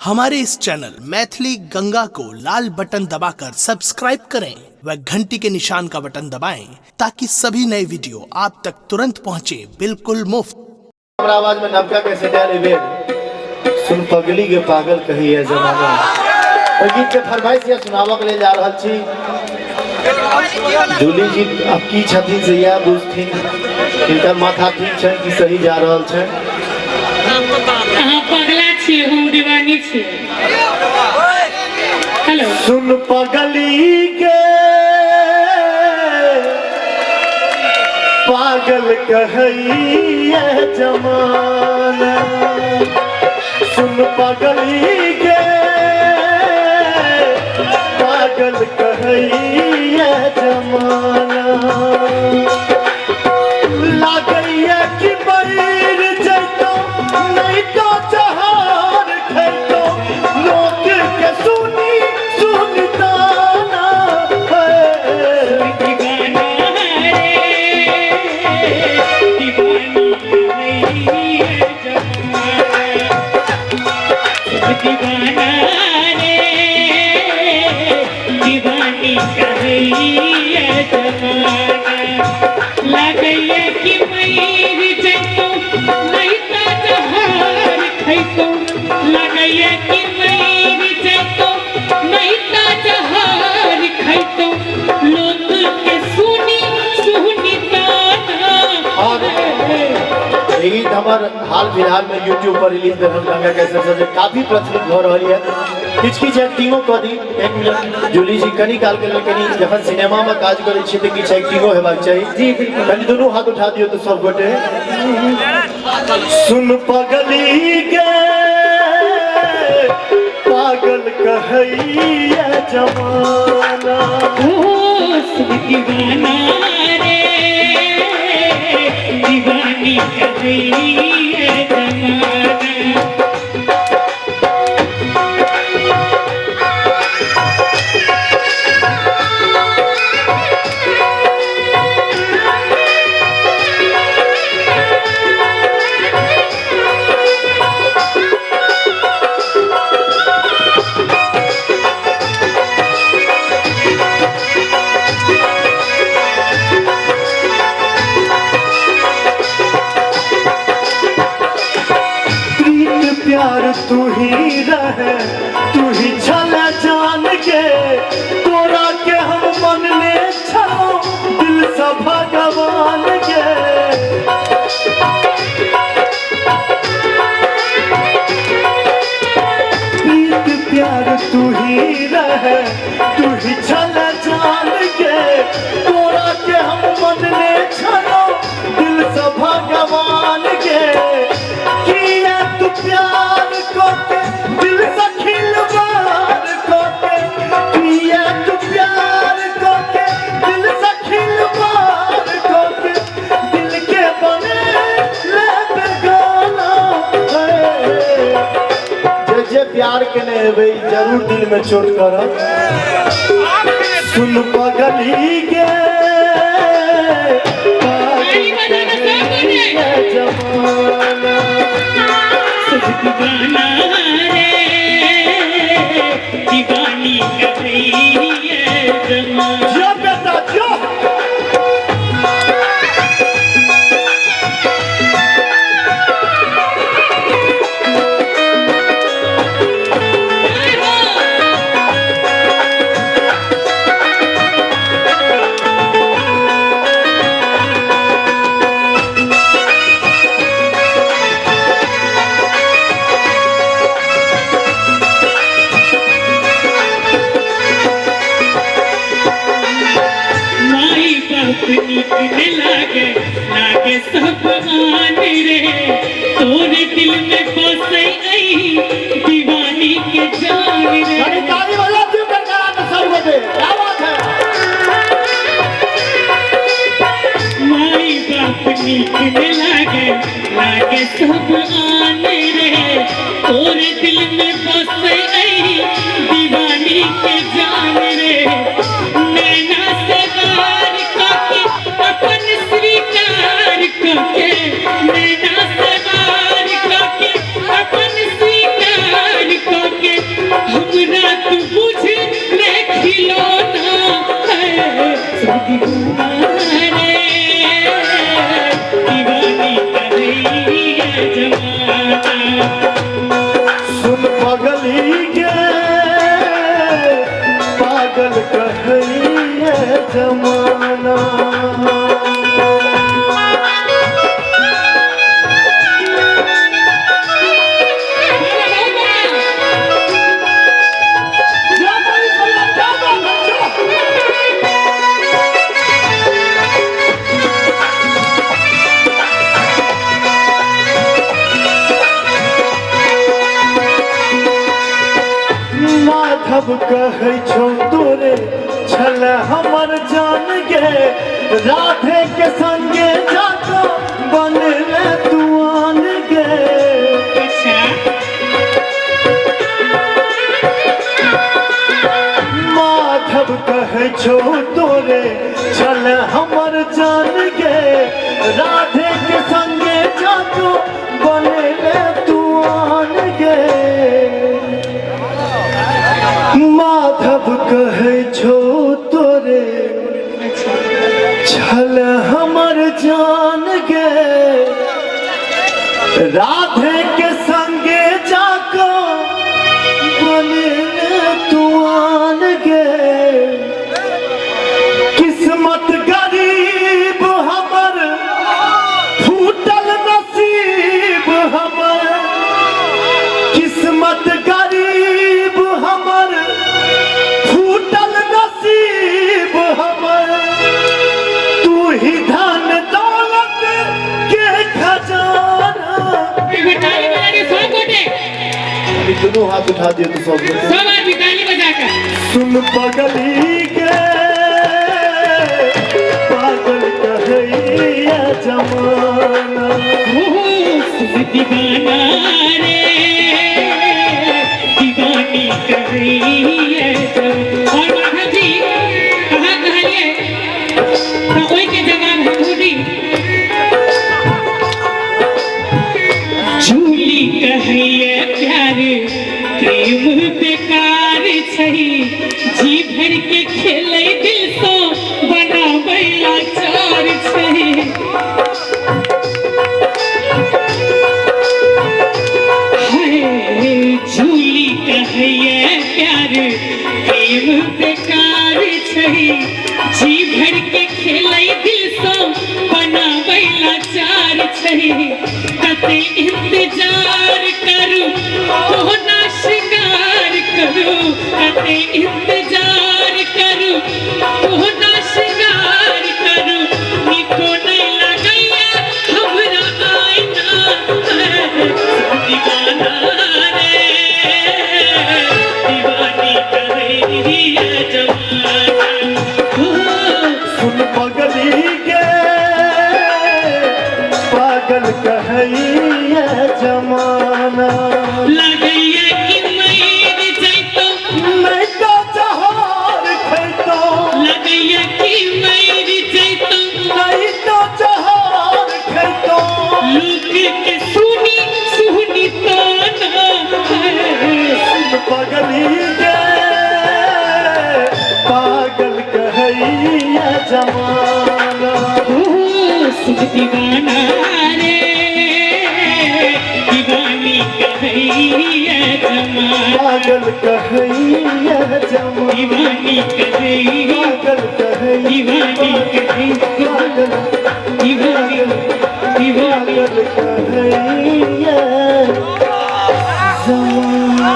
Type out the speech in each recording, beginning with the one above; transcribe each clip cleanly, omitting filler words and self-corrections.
हमारे इस चैनल मैथिली गंगा को लाल बटन दबाकर सब्सक्राइब करें व घंटी के निशान का बटन दबाएं ताकि सभी नए वीडियो आप तक तुरंत पहुंचे बिल्कुल मुफ्त। हमारा आवाज में नवका कैसे सुन पगली के पागल कही है जमाना और गीत के फरमाइश या सुनावा के लिए जा रहा छी जूली जी अब की छथिन से या बुझथिन इनका माथा ठीक है कि सही जा रहा है। कहां पगला छी हम दीवानी छी। हेलो सुन पगली के पागल कही है जमाना सुन पगली के पागल कही है जमाना लागैया कि मर जैतो नहीं तो जहार खैतो लोग के सुनी सुनता ना है दीवाना दीवानी कही है जमाना लागैया कि मर जैतो नहीं तो जहार खैतो लागैया कि मर जैतो नहीं तो जहार खैतो लोग के सुनी यही हमार हाल फिलहाल में YouTube पर रिलीज भेल गंगा कैसे से काफी प्रचलित हो रही है। किछ एक्टिंगो कर दी 1 मिनट जूली जी कनी काल के कनी जखन सिनेमा में काज करे छी त किछ एक्टिंगो हेबाक चाहिए। जी कनी दोनों हाथ उठा दियो तो सब गोटे सुन पगली के पागल कही है जमाना दीवाना रे दीवानी कही है जमाना प्यार तू ही रहे तू ही छला जान के तोरा के हम मन में छलो दिल से भगवान के प्रीत प्यार तू ही रहे तू ही छला जान के तोरा के हम मन में छलो दिल से भगवान के किया तू प्यार कोके दिल से खिलवाड़ कोके किया तू प्यार कोके दिल से खिलवाड़ कोके दिल के बने ले बेगाना जे प्यार के ने भाई जरूर दिल में चोट करब सुन पगली के जमाना दीवाना रे दीवानी कही है जमाना जो बेटा जो निकने लागे सब आन रे तोरे दिल में बसे आई दीवानी के जान रे ताली बजा दियो करकरा तो सर बजे क्या बात है माई बाप निकने लागे सब आन रे तोरे दिल में बसे आई दीवानी के जान रे नैना से वार काके अपन स्वीकार काके नैना से वार काके अपन स्वीकार काके माधव कहै छौ तोरे छल हमर जान गे राधे के संगे जाको बनले तू आन गे अच्छा माधव कहै छौ तोरे छल हमर जान गे राधे के संगे जाको बनले तू आन गे माधव कहै छौ तोरे छल हमर जान गे राधे के संगे जाको बनले तू आन गे किस्मत गरीब हमर फूटल नसीब हमर किस्मत गरीब हमर फूटल नसीब हमर तू ही धन दौलत के खजाना ताली बजा के सब गोटे अभी दोनों हाथ उठा दिए तो सब सब आदमी ताली बजा कर सुन पगली के पागल कहैया जमाना दीवाना रे दीवानी कर रही है और माधव जी कहाँ कहलिए तो कोई के जवाब हम ढूंढी झूली कहिए प्यार प्रेम बेकार छही जी भर के खेले दिल तो बनाबै लाचार छही झूली कहिए प्यार प्रेम बेकार छही जी भर के खेलै दिल सो बनाबै लाचार छही कते इंतजार करू कोना शिकार करू कते इंतजार करू कोना शिकार करू निको नहीं लगैया हमरा आईना दीवाना रे दीवानी कहैया जमाना सुन पगली के पागल कहैया जमाना लगैया कि मर जैतो नहीं तो जहार खैतो लगैया कि मर जैतो नहीं तो जहार खैतो लोग के सुनी सुनी ताना सुन पगली के पागल कहैया जमाना सुख दीवाना रे दीवानी कहैया जमाना पागल कहैया जमाना दीवानी कहैया पागल कहैया दीवानी कहैया पागल दीवानी दीवानी पागल कहैया जमाना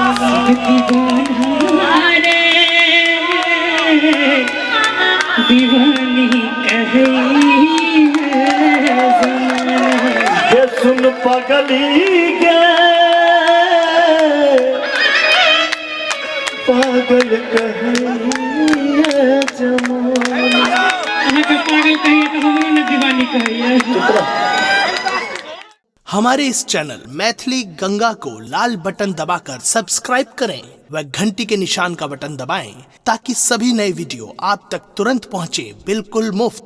दीवाना रे दीवानी कहैया जमाना ये सुन पगली गे पागल कहैया जमाना अहाँ के पागल कहिए तो हमरो ने दीवानी कहिए हमारे इस चैनल मैथिली गंगा को लाल बटन दबाकर सब्सक्राइब करें व घंटी के निशान का बटन दबाएं ताकि सभी नए वीडियो आप तक तुरंत पहुंचे बिल्कुल मुफ्त।